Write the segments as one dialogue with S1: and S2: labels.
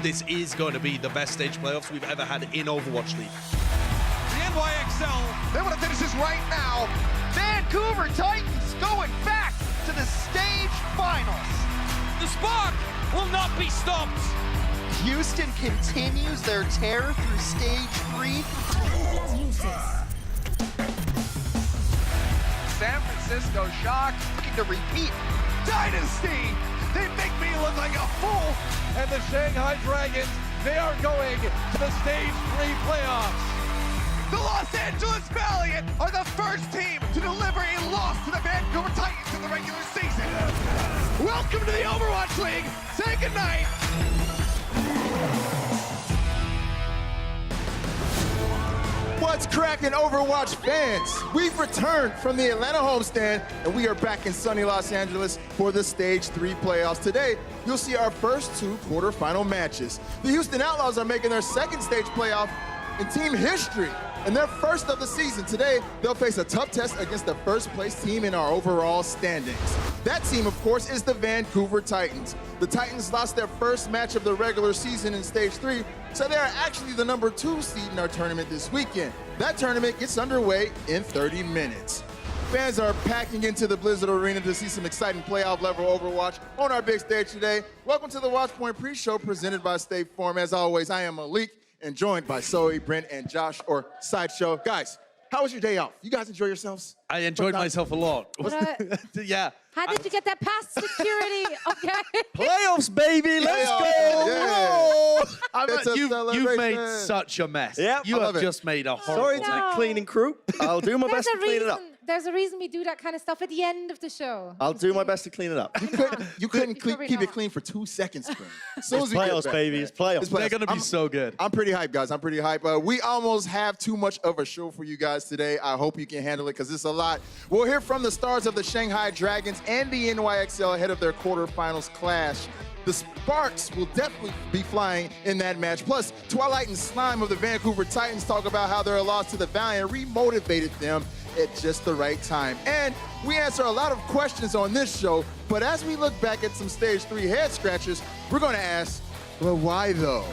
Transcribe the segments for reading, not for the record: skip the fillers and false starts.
S1: this is going to be the best stage playoffs we've ever had in Overwatch League.
S2: The NYXL,
S3: they want to finish this right now. Vancouver Titans going back to the stage finals.
S2: the spark will not be stopped.
S3: Houston continues their tear through stage 3. San Francisco Shock looking to repeat. Dynasty! They make me look like a fool!
S2: And the Shanghai Dragons, they are going to the stage 3 playoffs.
S3: The Los Angeles Valiant are the first team to deliver a loss to the Vancouver Titans in the regular season. Welcome to the Overwatch League. Say goodnight.
S4: What's cracking, Overwatch fans? We've returned from the Atlanta homestand, and we are back in sunny Los Angeles for the Stage 3 playoffs. Today, you'll see our first 2 quarterfinal matches. The Houston Outlaws are making their second stage playoff in team history, and their first of the season. Today, they'll face a tough test against the first place team in our overall standings. That team, of course, is the Vancouver Titans. The Titans lost their first match of the regular season in Stage 3, so they are actually the number 2 seed in our tournament this weekend. That tournament gets underway in 30 minutes. Fans are packing into the Blizzard Arena to see some exciting playoff level Overwatch on our big stage today. Welcome to the Watchpoint pre-show presented by State Farm. As always, I am Malik and joined by Zoe, Brent, and Josh, or Sideshow. Guys, how was your day off? You guys enjoy yourselves?
S1: I enjoyed myself a lot. Yeah.
S5: How did you get that past security? Okay.
S6: Playoffs, baby, let's go!
S4: It's a
S1: You've
S4: celebration.
S1: made such a mess.
S6: Yep,
S1: You
S6: I
S1: have
S6: love it.
S1: just made a
S6: Sorry
S1: horrible
S6: to
S1: mess.
S6: the cleaning crew. I'll do my best to clean it up.
S5: There's a reason we do that kind of stuff at the end of the show.
S6: I'll do my best to clean it up.
S4: You couldn't
S5: probably
S4: keep it
S5: not.
S4: clean for 2 seconds, Brent. As soon as we get
S6: Playoffs,
S4: back,
S6: baby,
S4: man.
S6: it's playoffs.
S4: It's
S1: They're going to be so good.
S4: I'm pretty hyped, guys. I'm pretty hyped. We almost have too much of a show for you guys today. I hope you can handle it because it's a lot. We'll hear from the stars of the Shanghai Dragons and the NYXL ahead of their quarterfinals clash. The Sparks will definitely be flying in that match. Plus, Twilight and Slime of the Vancouver Titans talk about how their loss to the Valiant remotivated them at just the right time. And we answer a lot of questions on this show, but as we look back at some Stage 3 head scratchers, we're going to ask, well, why though?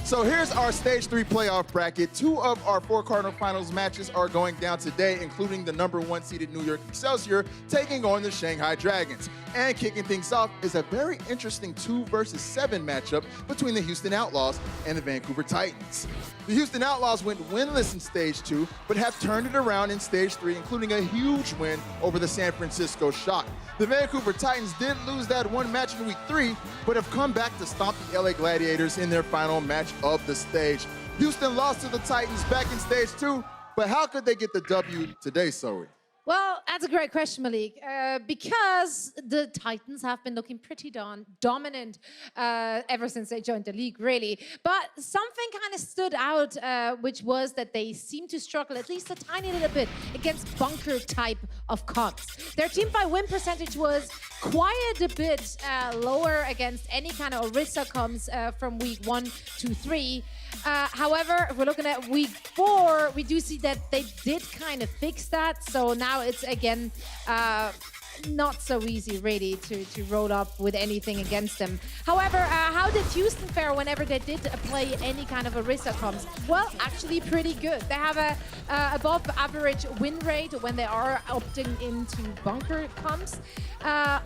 S4: So here's our Stage 3 playoff bracket. 2 of our 4 quarterfinals matches are going down today, including the number 1 seeded New York Excelsior taking on the Shanghai Dragons. And kicking things off is a very interesting 2 versus 7 matchup between the Houston Outlaws and the Vancouver Titans. The Houston Outlaws went winless in Stage 2, but have turned it around in Stage 3, including a huge win over the San Francisco Shock. The Vancouver Titans did lose that 1 match in Week 3, but have come back to stomp the LA Gladiators in their final match of the stage. Houston lost to the Titans back in Stage 2, but how could they get the W today, Zoe?
S5: Well, that's a great question, Malik. Because the Titans have been looking pretty dominant ever since they joined the league, really. But something kind of stood out, which was that they seem to struggle at least a tiny little bit against bunker type of comps. Their team by win percentage was quite a bit lower against any kind of Orisa comps from week 1 to 3. However, if we're looking at week 4, we do see that they did kind of fix that. So now it's again not so easy really to roll up with anything against them. However, how did Houston fare whenever they did play any kind of Orisa comps? Well, actually pretty good. They have a above average win rate when they are opting into bunker comps.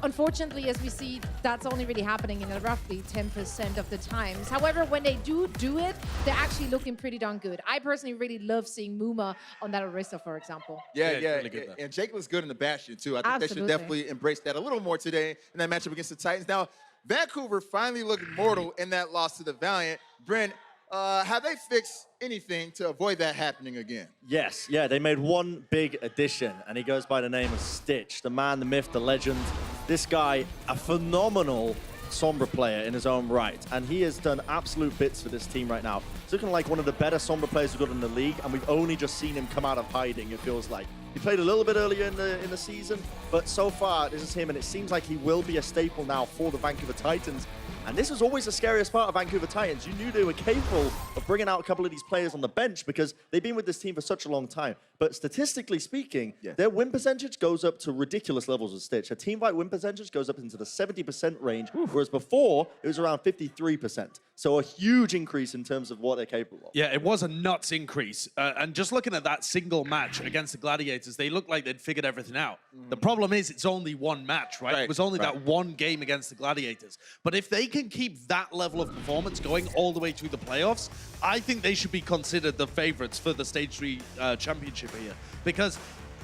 S5: Unfortunately, as we see, that's only really happening in roughly 10% of the times. However, when they do it, they're actually looking pretty darn good. I personally really love seeing Muma on that Orisa, for example.
S4: Yeah,
S1: it's really good,
S4: and Jake looks good in the Bastion, too. I think they should
S5: Absolutely.
S4: definitely embrace that a little more today in that matchup against the Titans. Now, Vancouver finally looked mortal in that loss to the Valiant. Brent, have they fixed anything to avoid that happening again?
S6: Yes, yeah, they made one big addition, and he goes by the name of Stitch, the man, the myth, the legend. This guy, a phenomenal Sombra player in his own right, and he has done absolute bits for this team right now. He's looking like one of the better Sombra players we've got in the league, and we've only just seen him come out of hiding, it feels like. He played a little bit earlier in the season, but so far, this is him, and it seems like he will be a staple now for the Vancouver Titans. And this was always the scariest part of Vancouver Titans. You knew they were capable of bringing out a couple of these players on the bench because they've been with this team for such a long time. But statistically speaking, their win percentage goes up to ridiculous levels with Stitch. A team-wide win percentage goes up into the 70% range, whereas before, it was around 53%. So a huge increase in terms of what they're capable of.
S1: Yeah, it was a nuts increase. And just looking at that single match against the Gladiators, they looked like they'd figured everything out. The problem is it's only one match, right? It was only that one game against the Gladiators. But if they can keep that level of performance going all the way through the playoffs, I think they should be considered the favorites for the Stage 3 championship here. Because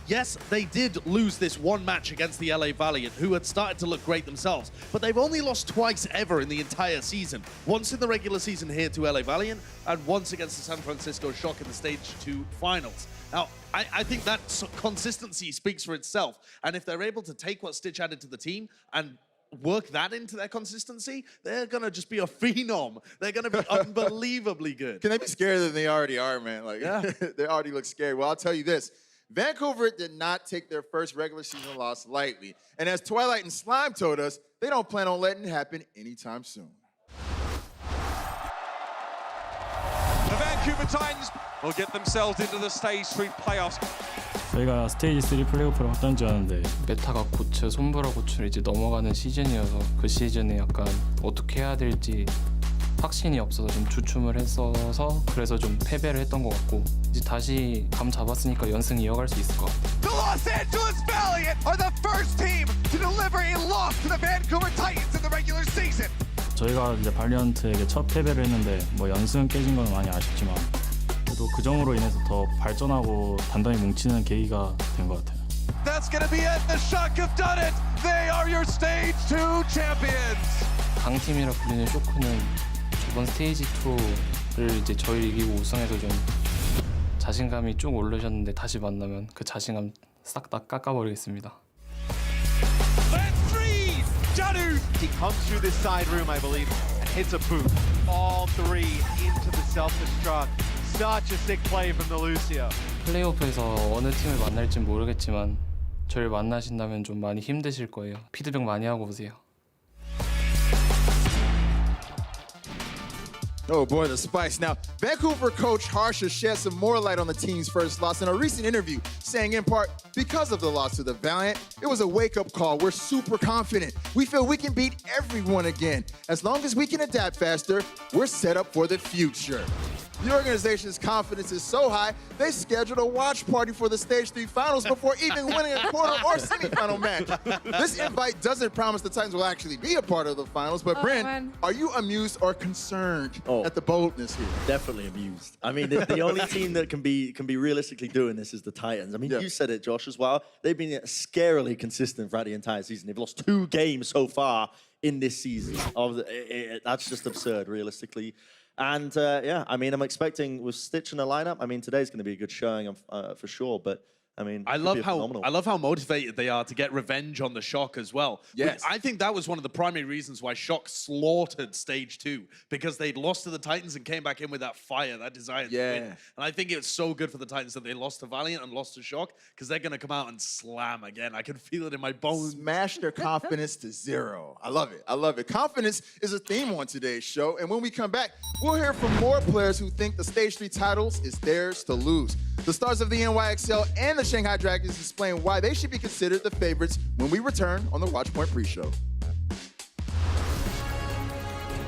S1: yes, they did lose this one match against the LA Valiant, who had started to look great themselves, but they've only lost twice ever in the entire season. Once in the regular season here to LA Valiant, and once against the San Francisco Shock in the Stage 2 finals. Now, I think that consistency speaks for itself, and if they're able to take what Stitch added to the team and work that into their consistency, they're going to just be a phenom. They're going to be unbelievably good.
S4: Can they be scarier than they already are, man? Like, they already look scary. Well, I'll tell you this. Vancouver did not take their first regular season loss lightly. And as Twilight and Slime told us, they don't plan on letting it happen anytime soon.
S2: The Vancouver Titans will get themselves into the Stage 3 playoffs.
S7: 저희가 스테이지 3 플레이오프를 확정 지었는데
S8: 메타가 고쳐, 손보라 고추를 이제 넘어가는 시즌이어서 그 시즌에 약간 어떻게 해야 될지 확신이 없어서 좀 주춤을 했어서 그래서 좀 패배를 했던 것 같고 이제 다시 감 잡았으니까 연승 이어갈 수 있을 것 같아요.
S3: The Los Angeles Valiant are the first team to deliver a loss to the Vancouver Titans in the regular season.
S7: 저희가 이제 발리언트에게 첫 패배를 했는데 뭐 연승 깨진 건 많이 아쉽지만 그래도 그 점으로 인해서 더 발전하고 단단히 뭉치는 계기가 된 것 같아요.
S2: That's going to be it. The Shock have done it. They are your Stage 2 champions.
S8: 강팀이라 불리는 쇼크는 저번 스테이지 2를 이제 저희를 이기고 우승해서 좀 자신감이 쭉 올르셨는데 다시 만나면 그 자신감 싹 다 깎아버리겠습니다.
S3: He comes through this side room, I believe, and hits a boot. All three into the self-destruct. Such a sick play from the Lucio.
S8: 플레이오프에서 어느 팀을 만날진 모르겠지만 저를 만나신다면 좀 많이 힘드실 거예요. 피드백 많이 하고 오세요.
S4: Oh boy, the spice. Now, Vancouver coach Harsha shed some more light on the team's first loss in a recent interview, saying in part, because of the loss to the Valiant, it was a wake-up call. We're super confident. We feel we can beat everyone again. As long as we can adapt faster, we're set up for the future. The organization's confidence is so high, they scheduled a watch party for the Stage 3 finals before even winning a quarter or semifinal match. This invite doesn't promise the Titans will actually be a part of the finals, but Bryn, are you amused or concerned at the boldness here?
S6: Definitely amused. I mean, the only team that can be realistically doing this is the Titans. I mean, you said it, Josh, as well. They've been scarily consistent throughout the entire season. They've lost 2 games so far in this season. That's just absurd, realistically. And yeah, I mean, I'm expecting with Stitch in the lineup. I mean, today's going to be a good showing for sure. But I mean,
S1: I love how motivated they are to get revenge on the Shock as well.
S4: Yes.
S1: I think that was one of the primary reasons why Shock slaughtered Stage 2, because they'd lost to the Titans and came back in with that fire, that desire to win. And I think it's so good for the Titans that they lost to Valiant and lost to Shock, because they're going to come out and slam again. I can feel it in my bones.
S4: Smash their confidence to 0. I love it. I love it. Confidence is a theme on today's show. And when we come back, we'll hear from more players who think the Stage 3 titles is theirs to lose. The stars of the NYXL and the Shanghai Dragons explain why they should be considered the favorites when we return on the Watchpoint pre-show.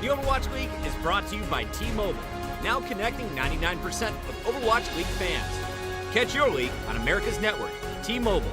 S9: The Overwatch League is brought to you by T-Mobile, now connecting 99% of Overwatch League fans. Catch your league on America's network, T-Mobile.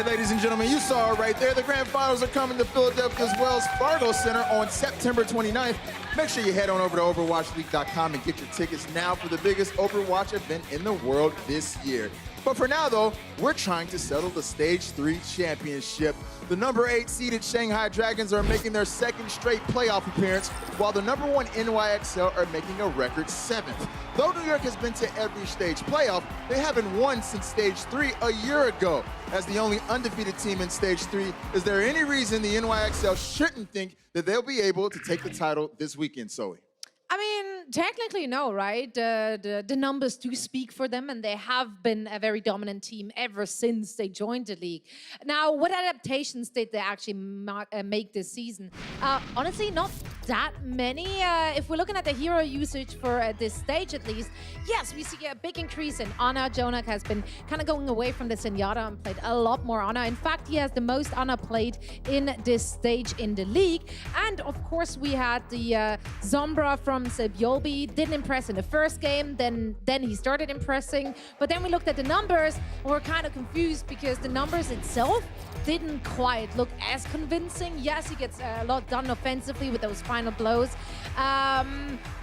S4: right, ladies and gentlemen, you saw it right there. The grand finals are coming to Philadelphia's Wells Fargo Center on September 29th. Make sure you head on over to OverwatchLeague.com and get your tickets now for the biggest Overwatch event in the world this year. But for now, though, we're trying to settle the Stage 3 championship. The number 8 seeded Shanghai Dragons are making their second straight playoff appearance, while the number 1 NYXL are making a record 7th. Though New York has been to every stage playoff, they haven't won since Stage 3 a year ago. As the only undefeated team in Stage 3, is there any reason the NYXL shouldn't think that they'll be able to take the title this weekend, Zoe?
S5: I mean, technically, no, right? The numbers do speak for them, and they have been a very dominant team ever since they joined the league. Now, what adaptations did they actually make this season? Honestly, not that many. If we're looking at the hero usage for this stage, at least, yes, we see a big increase in Ana. Jonak has been kind of going away from the Zenyatta and played a lot more Ana. In fact, he has the most Ana played in this stage in the league. And, of course, we had the Zombra from Sebiobi. Didn't impress in the first game, then he started impressing. But then we looked at the numbers and we're kind of confused because the numbers itself didn't quite look as convincing. Yes, he gets a lot done offensively with those final blows.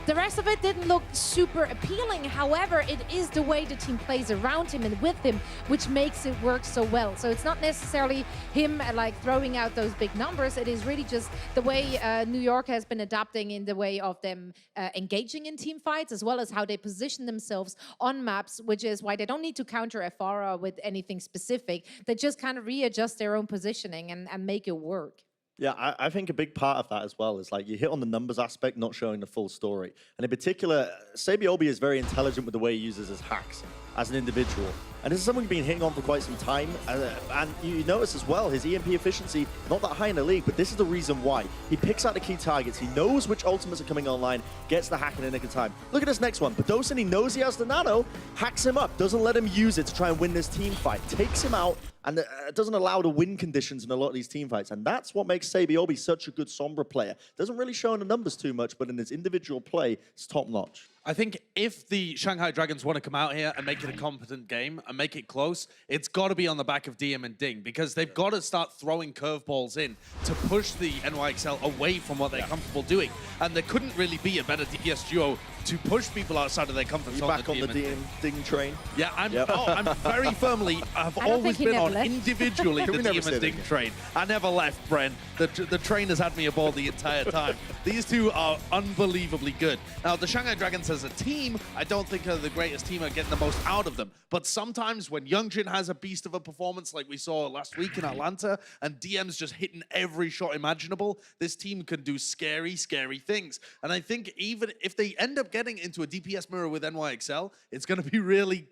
S5: The rest of it didn't look super appealing. However, it is the way the team plays around him and with him which makes it work so well. So it's not necessarily him like throwing out those big numbers. It is really just the way New York has been adapting in the way of them engaging in team fights, as well as how they position themselves on maps, which is why they don't need to counter Ephara with anything specific. They just kind of readjust their own positioning and make it work.
S6: Yeah, I think a big part of that as well is like you hit on the numbers aspect, not showing the full story. And in particular, Sebiobi is very intelligent with the way he uses his hacks as an individual. And this is something we've been hitting on for quite some time. And you notice as well, his EMP efficiency, not that high in the league, but this is the reason why. He picks out the key targets. He knows which ultimates are coming online, gets the hack in the nick of time. Look at this next one. Badosin, he knows he has the nano, hacks him up, doesn't let him use it to try and win this team fight, takes him out, and doesn't allow the win conditions in a lot of these team fights. And that's what makes Sebiobi such a good Sombra player. Doesn't really show in the numbers too much, but in his individual play, it's top notch.
S1: I think if the Shanghai Dragons want to come out here and make it a competent game and make it close, it's got to be on the back of DM and Ding, because they've got to start throwing curveballs in to push the NYXL away from what they're comfortable doing. And there couldn't really be a better DPS duo to push people outside of their comfort zone.
S6: Back on the DM Ding train?
S1: Yeah, I'm very firmly, I've always been on individually the DM and Ding train. I never left, Bren. The train has had me aboard the entire time. These two are unbelievably good. Now, the Shanghai Dragons as a team, I don't think are the greatest team at getting the most out of them. But sometimes when Youngjin has a beast of a performance like we saw last week in Atlanta, and DM's just hitting every shot imaginable, this team can do scary, scary things. And I think even if they end up getting into a DPS mirror with NYXL, it's going to be really...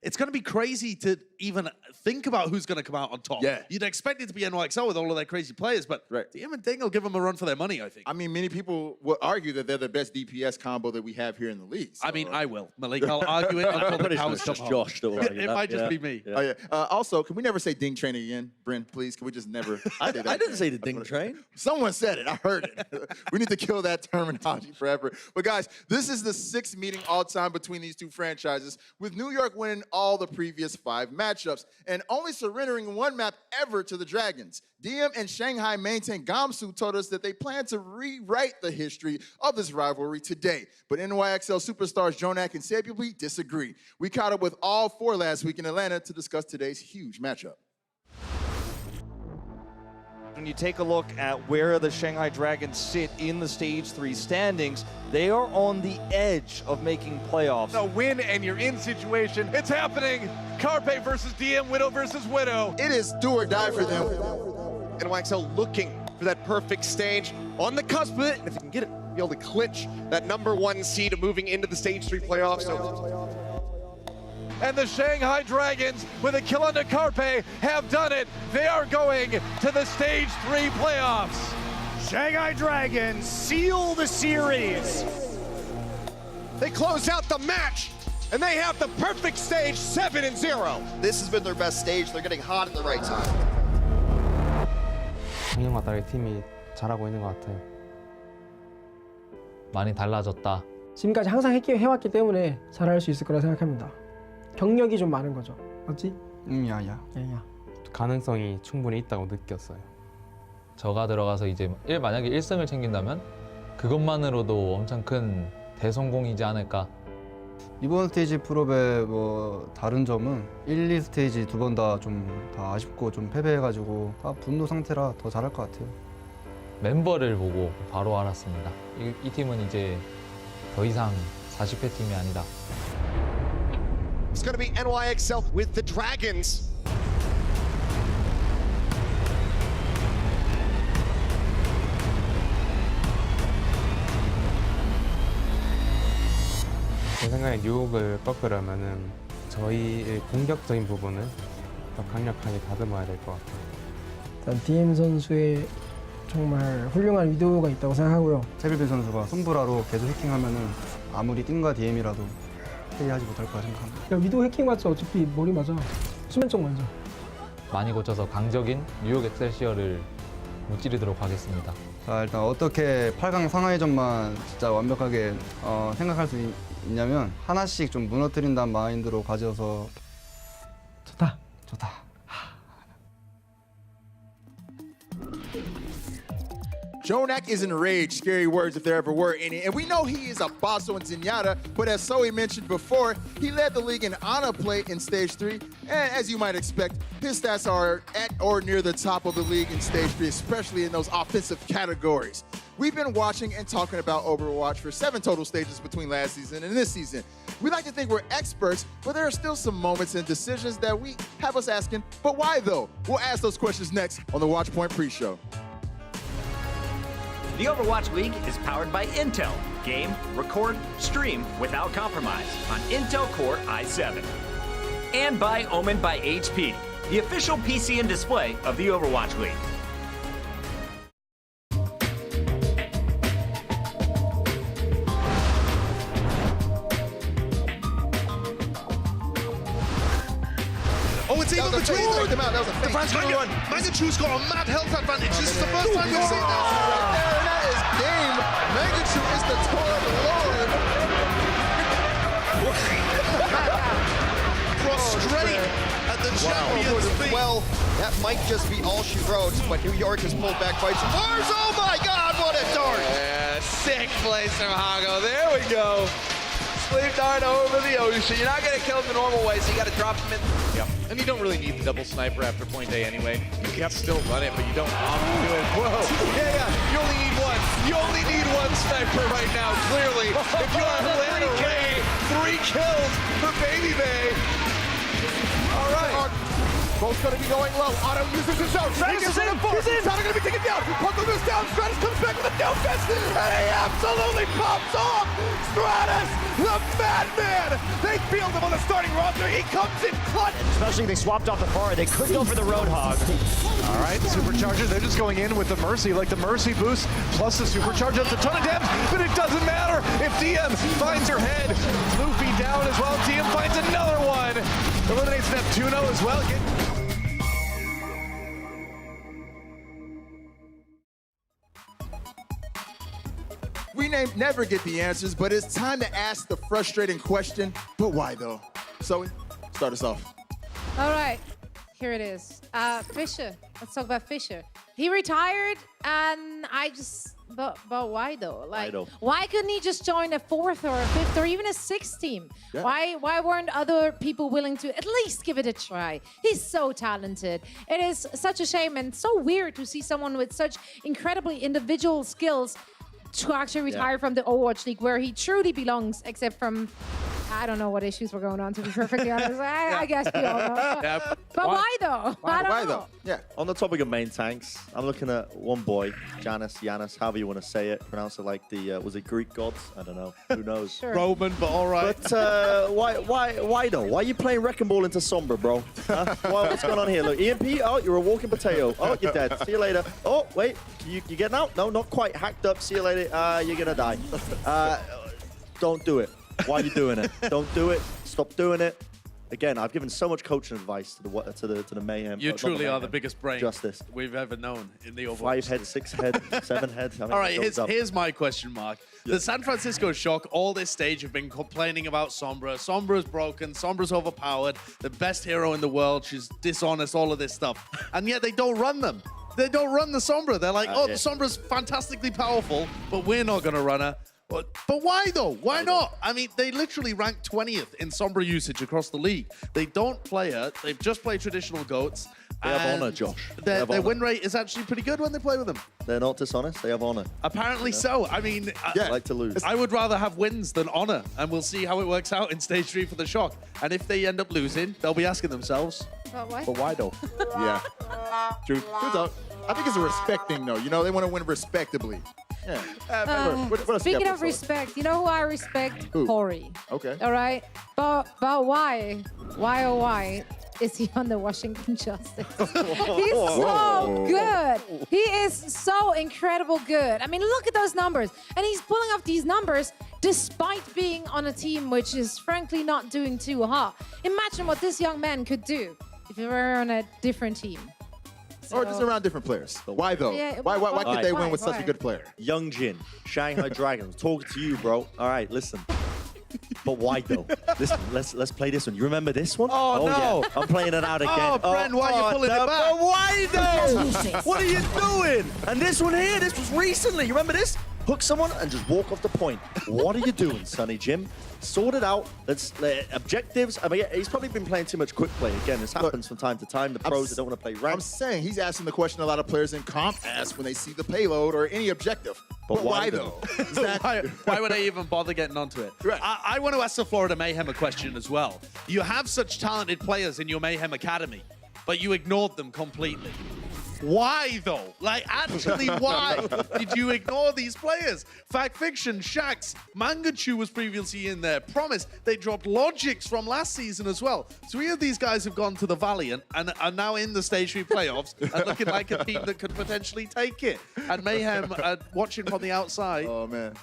S1: It's going to be crazy to even think about who's going to come out on top.
S4: Yeah.
S1: You'd expect it to be NYXL with all of their crazy players, but DM and Ding will give them a run for their money, I think.
S4: I mean, many people will argue that they're the best DPS combo that we have here in the league. So.
S1: I mean, I will. Malik, I'll argue it until the cows come home.
S6: Josh that will argue
S1: It
S6: that.
S1: might just be me.
S4: Oh, yeah. Also, can we never say Ding Train again, Bryn, please? Can we just never
S6: I
S4: say that
S6: didn't
S4: again?
S6: say the Ding train.
S4: Someone said it. I heard it. We need to kill that terminology forever. But guys, this is the 6th meeting all time between these two franchises, with New York winning all the previous 5 matchups and only surrendering 1 map ever to the Dragons. DM and Shanghai maintain Gamsu told us that they plan to rewrite the history of this rivalry today. But NYXL superstars Jonak and Sebiobi disagree. We caught up with all 4 last week in Atlanta to discuss today's huge matchup.
S10: When you take a look at where the Shanghai Dragons sit in the Stage 3 standings, they are on the edge of making playoffs.
S3: A win and you're in situation. It's happening. Carpe versus DM, Widow versus Widow.
S4: It is do or die for them.
S11: NYXL looking for that perfect stage on the cusp of it. And if you can get it, be able to clinch that #1 seed moving into the Stage 3 playoffs.
S3: And the Shanghai Dragons, with a kill on the Carpe, have done it. They are going to the Stage 3 playoffs.
S12: Shanghai Dragons seal the series.
S11: They close out the match, and they have the perfect stage, 7-0.
S13: This has been their best stage. They're getting hot at the right time.
S14: 작년마다 이 팀이 잘하고 있는 것 같아요. 많이 달라졌다.
S15: 지금까지 항상 해왔기 때문에 잘할 수 있을 거라 생각합니다. 경력이 좀 많은 거죠. 맞지?
S12: 야야.
S14: 가능성이 충분히 있다고 느꼈어요.
S16: 저가 들어가서 이제 만약에 1승을 챙긴다면 그것만으로도 엄청 큰 대성공이지 않을까.
S17: 이번 스테이지 프로의 뭐 다른 점은 1, 2 스테이지 두 번 다 좀 다 아쉽고 좀 패배해가지고 분노 상태라 더 잘할 것 같아요.
S16: 멤버를 보고 바로 알았습니다. 이 팀은 이제 더 이상 40회 팀이 아니다.
S11: It's going to be NYXL with the Dragons.
S14: 제 생각에 뉴욕을 꺾으려면은 저희의 공격적인 부분을 더 강력하게 다듬어야 될 것 같아요.
S15: 일단 DM 선수의 정말 훌륭한 위도가 있다고 생각하고요.
S17: 세빌빈 선수가 손브라로 계속 해킹하면은 아무리 띵과 DM이라도 회의하지 못할 거라 생각합니다.
S15: 야, 위도 해킹 맞죠? 어차피 머리 맞아. 수면 쪽 먼저.
S16: 많이 고쳐서 강적인 뉴욕 엑셀시어를 무찌르도록 하겠습니다.
S17: 자, 일단 어떻게 8강 상하이전만 진짜 완벽하게 생각할 수 있냐면 하나씩 좀 무너뜨린다는 마인드로 가져서
S15: 좋다.
S4: Jonak is enraged, scary words if there ever were any. And we know he is a basso in Zenyatta, but as Zoe mentioned before, he led the league in Ana play in Stage 3. And as you might expect, his stats are at or near the top of the league in Stage 3, especially in those offensive categories. We've been watching and talking about Overwatch for 7 total stages between last season and this season. We like to think we're experts, but there are still some moments and decisions that we have us asking, but why though? We'll ask those questions next on the Watchpoint pre-show.
S9: The Overwatch League is powered by Intel. Game, record, stream without compromise on Intel Core i7. And by Omen by HP, the official PC and display of the Overwatch League.
S3: It's even between them.
S4: That was a fake.
S3: Mangachu's got a mad health advantage. This is the first time we've seen that.
S4: Right there, and that is game. Mangachu is the toilet lord.
S3: Prostrate at the champion's feet.
S13: Well, that might just be all she wrote, but New York has pulled back fights. Mars, oh my God, what a dart!
S3: Yeah, sick place from Hago. There we go. Sleep dart over the ocean. You're not going to kill him the normal way, so you got to drop him in. Yep. And you don't really need the double sniper after point A anyway. You can still run it, but you don't often do it. Whoa. Yeah. You only need one. You only need one sniper right now, clearly. If you are Atlanta Ray, 3 kills for Baby Bay. All right.
S4: Both going to be going low. Otto uses his own. Stratus is in. He's going to be taken down. Puckle goes down. Stratus comes back with a no fist. And he absolutely pops off. Stratus, the madman. They field him on the starting roster. He comes in clutch.
S12: Especially they swapped off the far. They could go for the Roadhog.
S3: All right, Supercharger, they're just going in with the Mercy, like the Mercy boost, plus the Supercharger. That's a ton of damage, but it doesn't matter if DM finds her head. Luffy down as well. DM finds another one. Eliminates Neptuno as well.
S4: We never get the answers, but it's time to ask the frustrating question, but why though? Zoe, start us off.
S5: All right, here it is. Fisher, let's talk about Fisher. He retired, and but why though? Like, why couldn't he just join a 4th or a 5th or even a 6th team?
S4: Yeah.
S5: Why weren't other people willing to at least give it a try? He's so talented. It is such a shame and so weird to see someone with such incredibly individual skills to actually retire from the Overwatch League, where he truly belongs, except from, I don't know what issues were going on, to be perfectly honest. I guess we all know. But why though?
S4: Why though? Yeah.
S6: On the topic of main tanks, I'm looking at one boy, Janus, however you want to say it. Pronounce it like the, was it Greek gods? I don't know. Who knows?
S5: Sure.
S1: Roman, but all right.
S6: But why though? Why are you playing Wrecking Ball into Sombra, bro? Huh? What's going on here? Look, EMP, oh, you're a walking potato. Oh, you're dead. See you later. Oh, wait, you getting out? No, not quite. Hacked up. See you later. You're gonna die. Don't do it. Why are you doing it? Don't do it. Stop doing it. again, I've given so much coaching advice to the Mayhem.
S1: You truly are the
S6: Mayhem.
S1: biggest brain
S6: Justice.
S1: we've ever known in the Overwatch.
S6: 5 head, 6 head, 7 head. I mean,
S1: All right,
S6: it goes up.
S1: here's my question mark. The San Francisco Shock, all this stage, have been complaining about Sombra. Sombra's broken. Sombra's overpowered. The best hero in the world. She's dishonest, all of this stuff. And yet they don't run them. They don't run the Sombra. They're like, the Sombra's fantastically powerful, but we're not going to run her. But why, though? Why not? I mean, they literally rank 20th in Sombra usage across the league. They don't play her. They just play traditional GOATs.
S6: They have honor, Josh.
S1: Their win rate is actually pretty good when they play with them.
S6: They're not dishonest. They have honor.
S1: Apparently so. I mean,
S6: I like to lose.
S1: I would rather have wins than honor, and we'll see how it works out in stage 3 for the Shock. And if they end up losing, they'll be asking themselves,
S5: but
S1: why though?
S4: Yeah. True talk. I think it's a respect thing, though. You know, they want to win respectably. Yeah.
S5: Speaking of respect, you know who I respect?
S4: Who?
S5: Corey.
S4: Okay.
S5: All right. But why? Why, oh, why is he on the Washington Justice? He's so good. He is so incredible good. I mean, look at those numbers. And he's pulling off these numbers despite being on a team which is frankly not doing too hot. Imagine what this young man could do if he were on a different team.
S4: Or just around different players. Why, though?
S5: Yeah,
S4: why could they win with such
S5: why?
S4: a good player?
S6: Young Jin, Shanghai Dragons, talking to you, bro. All right, listen. But why though? Listen, let's play this one. You remember this one?
S1: Oh, no.
S6: Yeah. I'm playing it out again.
S1: Oh, Bren, why are you pulling it back?
S6: But why though? What are you doing? And this one here, this was recently. You remember this? Hook someone and just walk off the point. What are you doing, Sonny Jim? Sort it out. Let's objectives. I mean, he's probably been playing too much quick play. Again, this happens from time to time. The pros that don't want to play
S4: I'm
S6: ranked.
S4: saying he's asking the question a lot of players in comp ask when they see the payload or any objective. But why though?
S1: Why would I even bother getting onto it?
S4: Right.
S1: I want to ask the Florida Mayhem a question as well. You have such talented players in your Mayhem Academy, but you ignored them completely. Why, though? Like, actually, why did you ignore these players? Fact Fiction, Shax, Mangachu was previously in there. Promise, they dropped Logix from last season as well. 3 of these guys have gone to the Valiant and are now in the Stage 3 playoffs and looking like a team that could potentially take it. And Mayhem watching from the outside.
S4: Oh, man.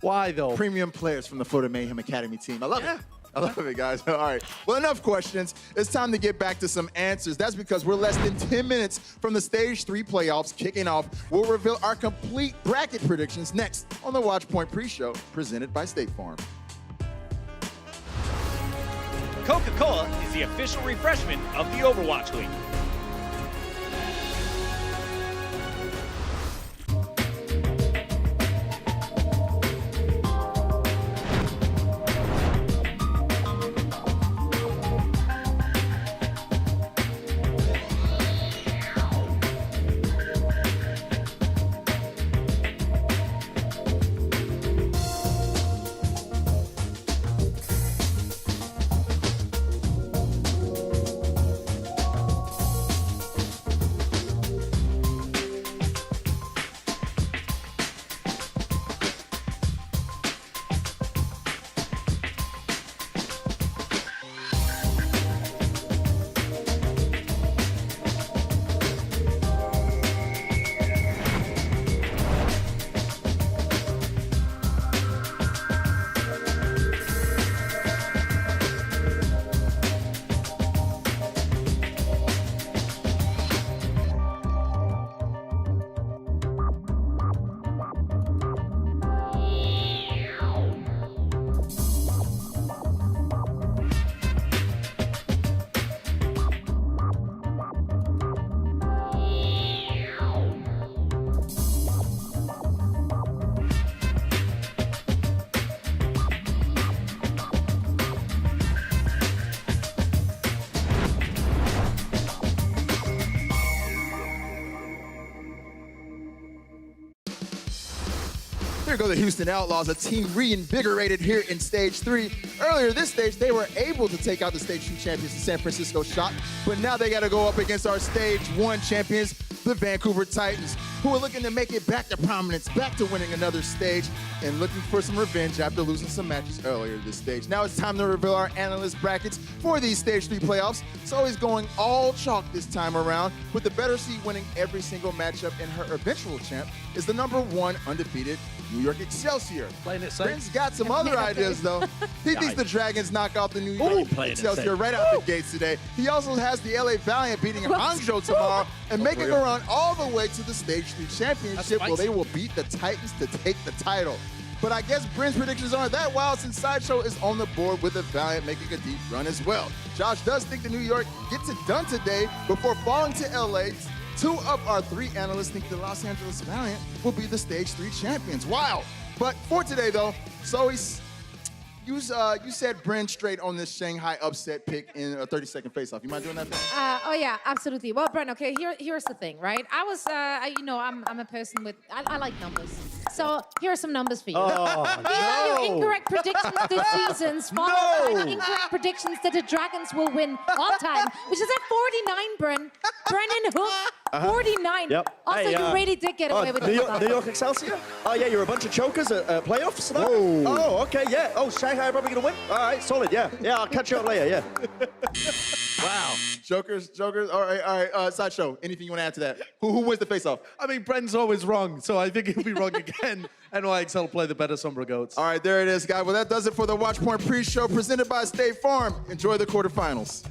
S1: Why, though?
S4: Premium players from the Florida Mayhem Academy team. I love it. I love it, guys. All right. Well, enough questions. It's time to get back to some answers. That's because we're less than 10 minutes from the Stage 3 playoffs kicking off. We'll reveal our complete bracket predictions next on the Watchpoint pre-show presented by State Farm.
S12: Coca-Cola is the official refreshment of the Overwatch League.
S4: Here go the Houston Outlaws, a team reinvigorated here in Stage 3. Earlier this stage, they were able to take out the Stage 2 champions, the San Francisco Shock, but now they got to go up against our Stage 1 champions, the Vancouver Titans. who are looking to make it back to prominence, back to winning another stage, and looking for some revenge after losing some matches earlier this stage. Now it's time to reveal our analyst brackets for these Stage 3 playoffs. So he's going all chalk this time around, with the better seed winning every single matchup, and her eventual champ is the #1 undefeated New York Excelsior.
S6: Playing it safe.
S4: Prince got some other ideas, though. He thinks the Dragons knock out the New York Excelsior right out the gates today. He also has the LA Valiant beating Hangzhou tomorrow and making a run all the way to the Stage 3 championship, where they will beat the Titans to take the title. But I guess Brent's predictions aren't that wild, since Sideshow is on the board with the Valiant making a deep run as well. Josh does think the New York gets it done today before falling to LA. 2 of our 3 analysts think the Los Angeles Valiant will be the Stage 3 champions. Wow. But for today, though, so you said Brent straight on this Shanghai upset pick in a 30-second face-off. You mind doing that?
S5: Oh yeah, absolutely. Well, Brent, okay, here's the thing, right? I'm a person with, I like numbers. So here are some numbers for you.
S6: Oh,
S5: These are your incorrect predictions this season, followed by incorrect predictions that the Dragons will win all time, which is at 49, Brent. Brennan Hook, 49.
S6: Yep.
S5: Also,
S6: Hey,
S5: you really did get away with
S6: New
S5: it.
S6: York Excelsior? Oh, yeah, you're a bunch of chokers at playoffs?
S4: Whoa.
S6: Oh, okay, yeah. Oh, Shanghai are probably going to win? All right, solid, yeah. Yeah, I'll catch you up later, yeah.
S4: Wow. Jokers. All right. Sideshow, anything you want to add to that? Who wins the face-off?
S1: I mean, Brent's always wrong, so I think he'll be wrong again. NYXL will play the better Sombra Goats.
S4: All right, there it is, guys. Well, that does it for the Watchpoint pre-show presented by State Farm. Enjoy the quarterfinals.